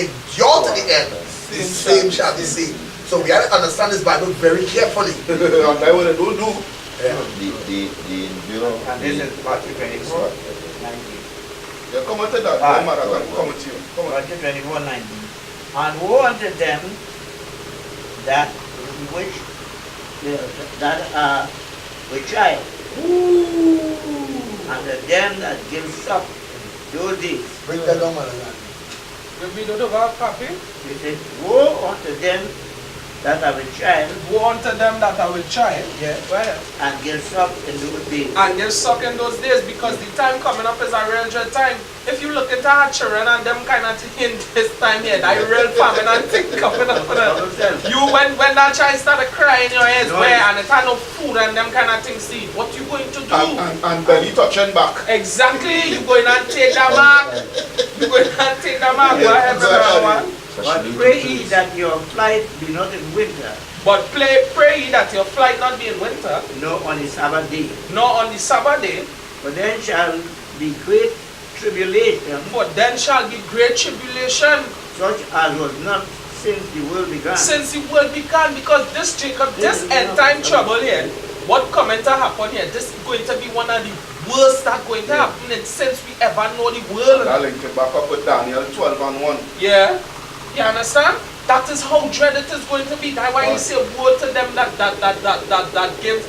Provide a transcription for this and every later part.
endure to the end, the same shall be saved. So we have to understand this Bible very carefully. And that's what I don't do. Yeah. The endure. And this is Matthew 24, 19. Yeah, come on to that. Come on to you. Come on. Matthew 24, 19. And woe unto them that which with child. And to them that give suck those days. Bring that down, man. We don't have a copy. He said, woe unto them that have a child. Woe unto them that are with child. Yeah, go ahead. And give suck in those days. And get suck in those days because the time coming up is a real dread time. If you look into our children and them kind of thing in this time here, that real famine and thing coming up. You when that child started crying in your ears where and it had no food and them kind of things see, what you going to do? And belly touching back. Exactly, you going to take that mark. You going to take that mark. Go ahead, brother. But pray ye that your flight be not in winter, But pray ye that your flight not be in winter, nor on the Sabbath day. nor on the Sabbath day, For then shall be great tribulation, for then shall be great tribulation, such as was not since the world began. since the world began. Because this Jacob, this end time trouble here, what coming to happen here, this is going to be one of the worst that going to happen since we ever know the world. I'll link it back up with Daniel 12 and 1. Yeah, you understand? That is how dread it is going to be. That's why he say woe to them that give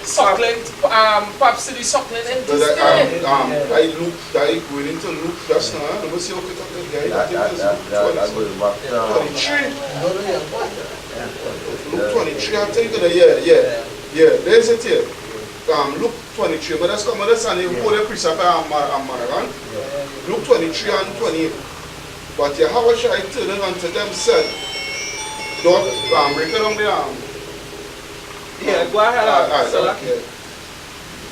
suckling, papsy suckling in So this that, day. I going into Luke just now. Let me see what it is. That goes back to 23. Luke 23, I'm thinking that, yeah, there's it here. Luke 23, but that's come on this and you put a precept and Maragan. Luke 23 and 28. But Yahweh shall turn unto them said, don't break it on the arm. Yeah, go ahead. Okay.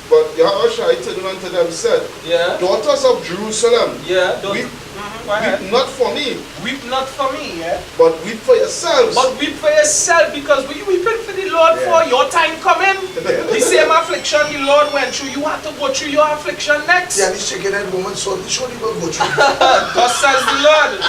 But Yahweh shall turn unto them said, Yeah. daughters of Jerusalem, Yeah, weep, go ahead. weep not for me, Weep not for me, yeah. but weep for yourselves. But weep for yourself because we weeping for the Lord for your time coming. The same affliction the Lord went through, you have to go through your affliction next. Yeah, this chicken head woman, so this one you will go through. Thus says the Lord.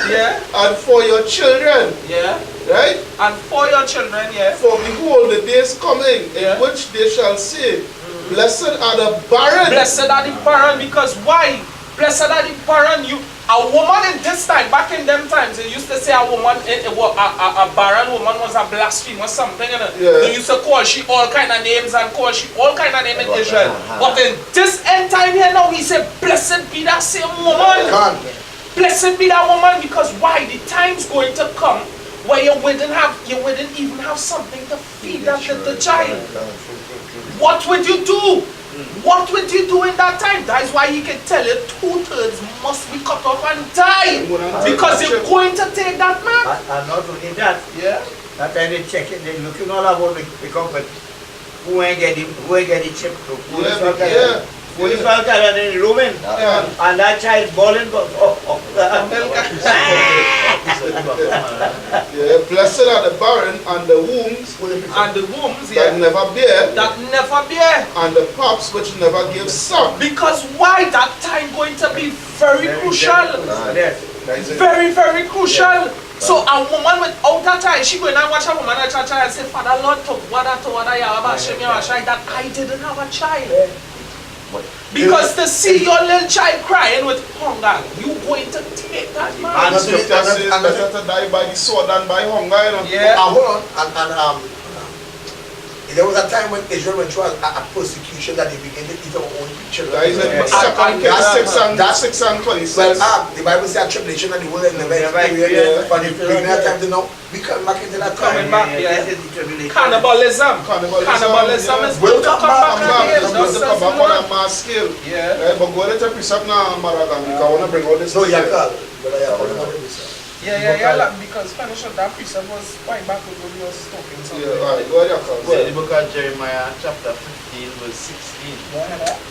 Yeah. And for your children, Yeah. right? And for your children, yeah. For behold, the days coming in Yeah. which they shall say, blessed are the barren. Blessed are the barren, because why? Blessed are the barren. A woman in this time, back in them times, they used to say a woman, a barren woman was a blasphemer or something. Yeah. They used to call she all kind of names and call she all kind of names in Israel. But in this end time here now, he said, blessed be that same woman. Blessed be that woman, because why? The time's going to come where you wouldn't even have something to feed that little child. What would you do? What would you do in that time? That is why he can tell you 2/3 must be cut off and die. Because you're going to take that man. And not only that, that time they check it, they looking all about the company. Who ain't get the chip to police and then Roman. And that child balling Blessed are the barren and the wombs that never bear. And the paps which never give suck. Because why that time going to be very crucial. Very, very crucial. So a woman without a child, she going and watch a woman and child and say, Father Lord, that I didn't have a child. Because to see your little child crying with hunger, you going to take that man. And scripture says better to die by the sword than by hunger, you know. Yeah. Hold on, there was a time when Israel went through a persecution that they began to eat our own children. That is in 2 Kings 6 and 26. Well, the Bible says a tribulation and the world never experienced. But if we have time to know, we come back into that time. Cannibalism. Cannibalism is going to come back again. It's going to come back on a mass scale. Yeah. But go let the precept now, Maragan, because I want to bring all this. No, Yakal. Yeah, because finish up that precept was quite back when we was talking something. Yeah, all right, go ahead, Yakal. the book of Jeremiah chapter 15 verse 16.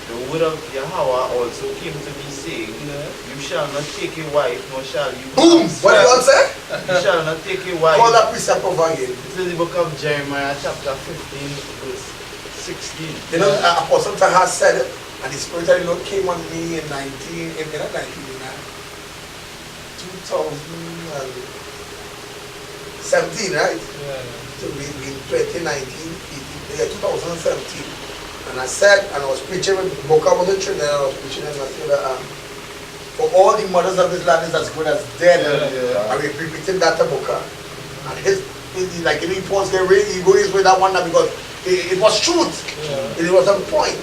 The word of Yahweh also came to me saying, you shall not take a wife, nor shall you. Boom! What did God say? You shall not take a wife. Call that precept over again. This is the book of Jeremiah chapter 15 verse 16. You know, Apostle Tahar said it, and the Spirit of the Lord came on me in 1989. 2017, right? Yeah. So we in 2019, 2017. And I said, and I was preaching with Boca was in Trinidad, and I was preaching and I said that for all the mothers of this land is as good as dead. And we repeated that to Boca. And like he paused there, he goes with that one now because it was truth. It was on point.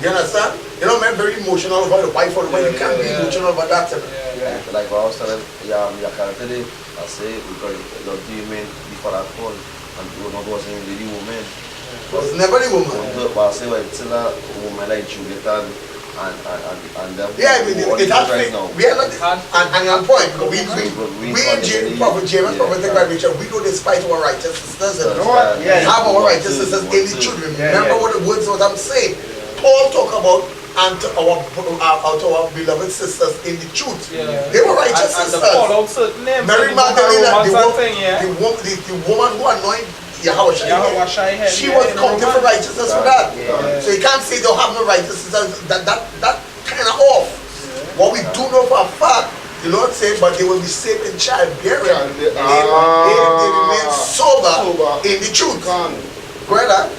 You understand? You know, man, very emotional about the wife or the wife. You can't be emotional about that. Like I was telling your character today, I say because the demon before that call and you know wasn't really the woman. It was never the woman. But I say well it's a woman like Juliet and them. Yeah, it has right now. We are not and on point because we in Prophet James, Prophetic Vibration, we do despite our righteous sisters and we have our righteous sisters in the children. Remember what the words what I'm saying. Paul talk about and to our beloved sisters in the truth. They were righteous sisters. Mary Magdalene, the woman who anointed Yahweh, she was counted for righteousness for that. So you can't say they don't have no righteousness. That kind of off. What we do know for a fact, the Lord said, but they will be saved in childbearing. They remain sober in the truth. Go ahead.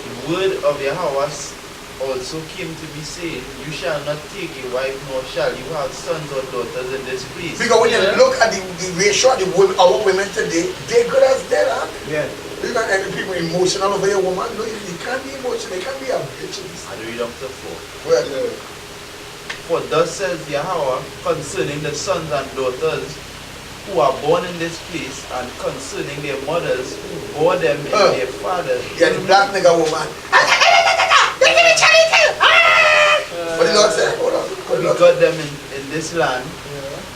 The word of Yahweh also came to be saying, you shall not take a wife, nor shall you have sons or daughters in this place. Because when you look at the ratio of our women today, they're good as dead, huh? Yeah. You got any people emotional over your woman? No, you can't be emotional, you can't be a bitch. And read up to 4. Well, For thus says Yahweh concerning the sons and daughters who are born in this place, and concerning their mothers who bore them in their fathers. yeah, the black nigga woman. What the Lord said? Hold on. We got them in this land.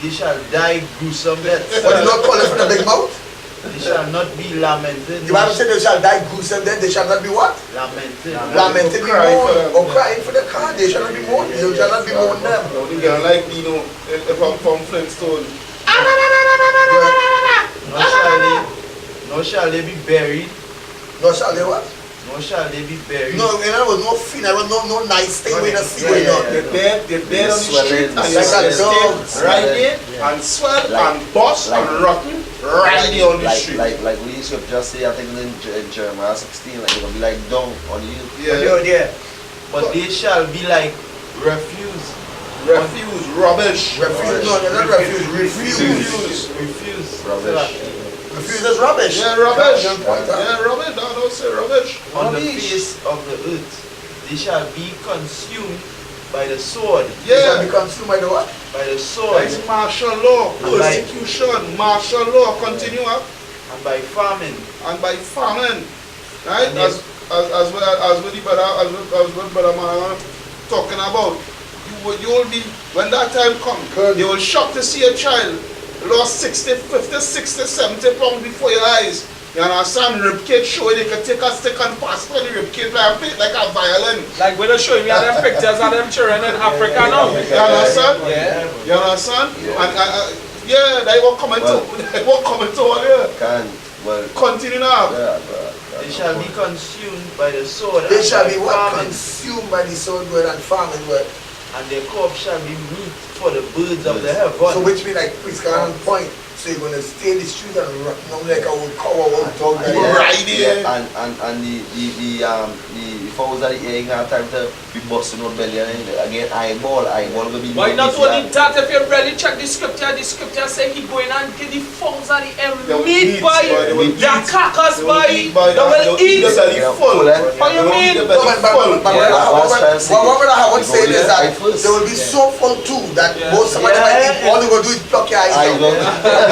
They shall die gruesome deaths. What the Lord call them for the big mouth? They shall not be lamented. The Bible said they shall die gruesome death. They shall not be what? Lamented. Lamented, be mourned, or crying for the car. They shall not be mourned. They shall not be mourned them. Like, you know, from Flintstone. Nor shall they be buried. No shall they what? Nor shall they be buried. No, in other words, no funeral, no nice thing with a sea going on. They're dead on the street and Like a dog. Right there and swell and bust and rotten right there on the street. Like we used to just say, I think in Jeremiah 16, like you're gonna be like dung on you. Yeah. But they shall be like refuse. Rubbish. Refuse, no, they're not refuse. Refuse. Rubbish. Refuse is rubbish. Yeah, rubbish. Point, huh? Yeah, rubbish. No, don't say rubbish. On the face of the earth, they shall be consumed by the sword. They shall be consumed by the what? By the sword. That's martial law, persecution, martial law, continue up. And by famine. And by famine. Right? As what Brother Man talking about. You will be, when that time comes, you will shock to see a child lost 60, 50, 60, 70 pounds before your eyes. You understand? Ribcage show they can take a stick and pass on the ribcage like a violin. Like when they show me them pictures of them children in Africa now. You understand? Yeah. You understand? And they were coming to all here. Continue now. They shall be consumed by the sword. They shall be what? Famine. Consumed by the sword word and famine word. And their corpse shall be meat for the birds of the heaven. So which means like Priest Khan point. So you're gonna stay in the street and rock like a old cow or old dog. Right there. And the fowls that ain't got time to be busting out belly again eyeball will be. But not only that, if you really check the scripture say he going and get the fowls of the air meat by the carcass by they will eat. How you mean? What I would say is that they will be so full too that most somebody might eat, all they will do is pluck your eyes out.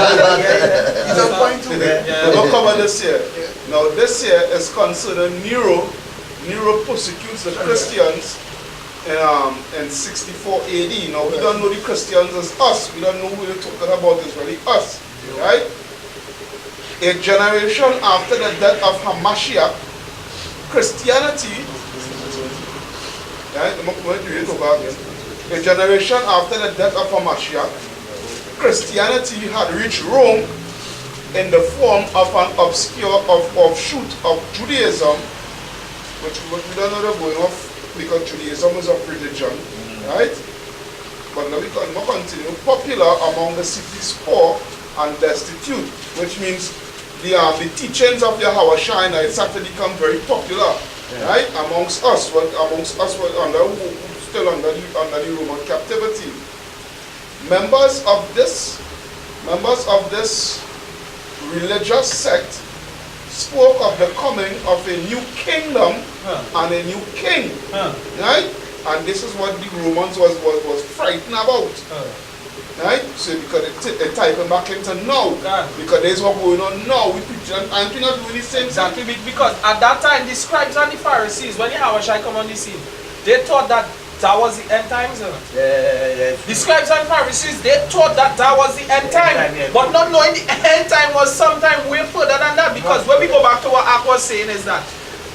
He's on point too. We'll cover this year. Now this year is considered Nero. Nero persecutes the Christians in 64 AD. Now we don't know the Christians as us. We don't know who we're talking about. It's really us, right? A generation after the death of Hamashiach, Christianity. Right? A generation after the death of Hamashiach, Christianity had reached Rome in the form of an obscure offshoot of Judaism, which we don't know the going off because Judaism is a religion, right? but let me continue, popular among the city's poor and destitute, which means the teachings of Yahweh Shai started to become very popular, right, amongst us, still under the Roman captivity. Members of this religious sect spoke of the coming of a new kingdom and a new king, right? And this is what the Romans was frightened about, right? So because it type them back into now, because there's what going on now. We preach and we're not doing the same exactly thing. Because at that time, the scribes and the Pharisees, when Yahweh come on the scene, they thought that was the end times. The scribes and Pharisees, they thought that was the end time, but not knowing the end time was sometime way further than that. Because when we go back to what Ak was saying is that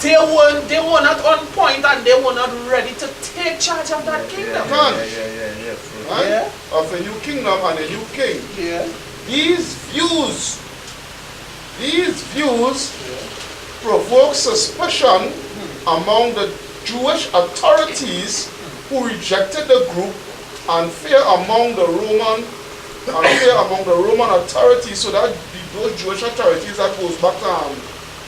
they were not on point and they were not ready to take charge of that kingdom. Right? Of a new kingdom and a new king. These views provoke suspicion among the Jewish authorities who rejected the group, and fear among the Roman authorities. So that those Jewish authorities, that goes back to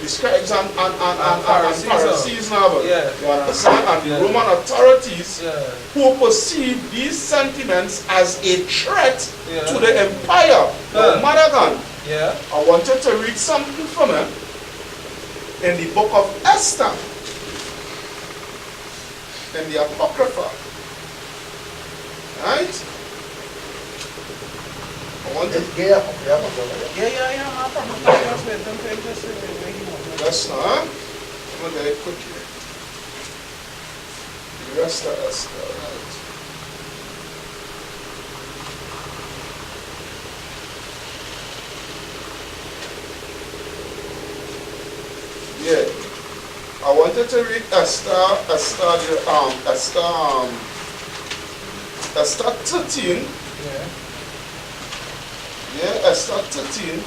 the scribes and Pharisees now. You understand? And the Roman authorities who perceive these sentiments as a threat to the empire of Madagan. I wanted to read something from it in the book of Esther, in the Apocrypha, right? I want to That's not, I'm going to get it quickly. The rest of Esther, right? Yeah. I wanted to read Esther 13. Esther 13.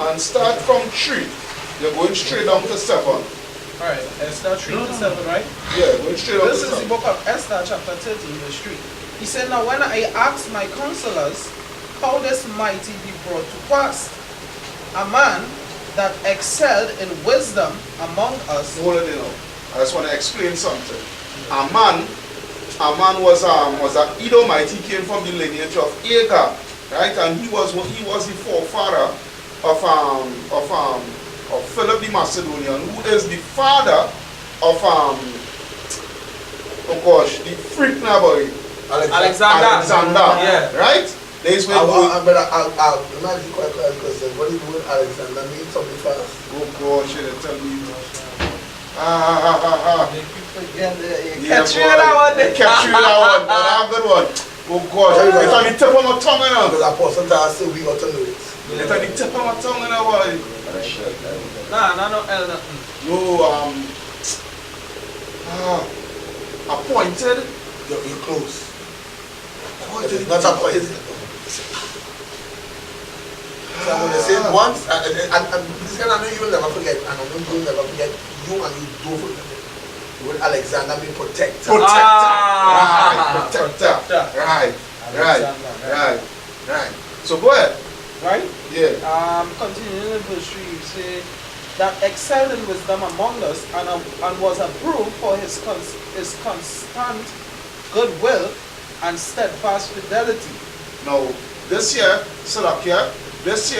And start from 3. You're going straight down to 7. Alright, Esther 3 to 7, right? Yeah, going straight down to 7. This is the book of Esther, chapter 13, verse 3. He said, now when I asked my counselors how this might be brought to pass, a man that excelled in wisdom among us. Hold it, I just want to explain something. A man was an Edomite. He came from the lineage of Agar, right? And he was the forefather of Philip the Macedonian, who is the father of the freak boy Alexander. Yeah. Right? There's where I'm not quite clear because what is the word Alexander mean something fast? Oh gosh, you tell me. Catch you that one. Catch you that one. That's a good one. Oh gosh, it's on the tip of my tongue now. Because Apostle Dar said we got to know it. It's on the tip of my tongue now, boy. No, appointed. You're close. Appointed, not appointed. So I'm going to say it once, and this kind I know you will never forget, and I know you will never forget, you and you don't forget it. The word Alexander means protector. Protector. Right. So go ahead. Right? Yeah. Continuing in verse 3, you say, that excelled in wisdom among us, and was approved for his constant goodwill and steadfast fidelity. Now, this year, Salakia, this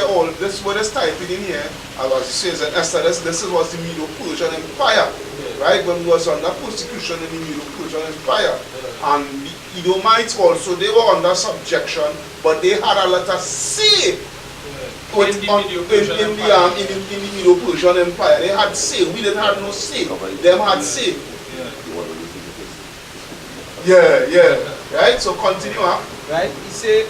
what is typing in here, as it says in Esther, this was the Medo-Persian Empire, right? When it was under persecution in the Medo-Persian Empire. And the Edomites also, they were under subjection, but they had a lot of say in the Medo-Persian Empire. They had say, we didn't have no say, them had say. Yeah. Right, so continue on. Right, he said,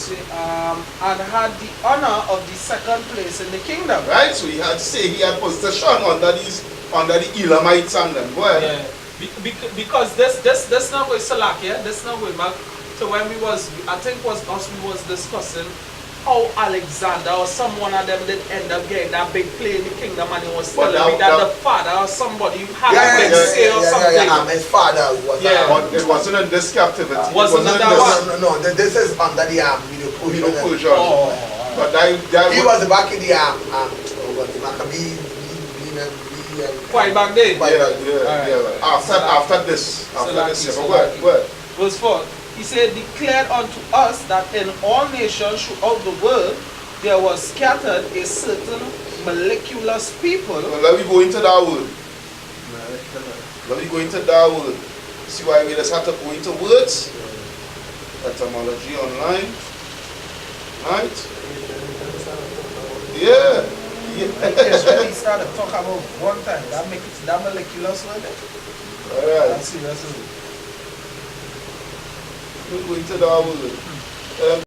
and had the honor of the second place in the kingdom. Right, so he had possession under the Elamites and them. Go ahead. Yeah. Because this now with Salakia, this now with Mark. So when I think was us, we was discussing how Alexander or someone of them did end up getting that big play in the kingdom, and he was But telling me that that- the father or somebody had a big say or something. His father was. But it wasn't in this captivity. Wasn't in that this. one? No, this is under the Persian. Oh. But that he was back in the Quite back then. After this. Verse 4. He said, declared unto us that in all nations throughout the world there was scattered a certain miraculous people. Well, let me go into that word. Let me go into that word. See why we just have to go into words? Etymology online. Right? Yeah. That's when he started talking about one time. That make it that miraculous word. Alright. That's it. We'll go into that word.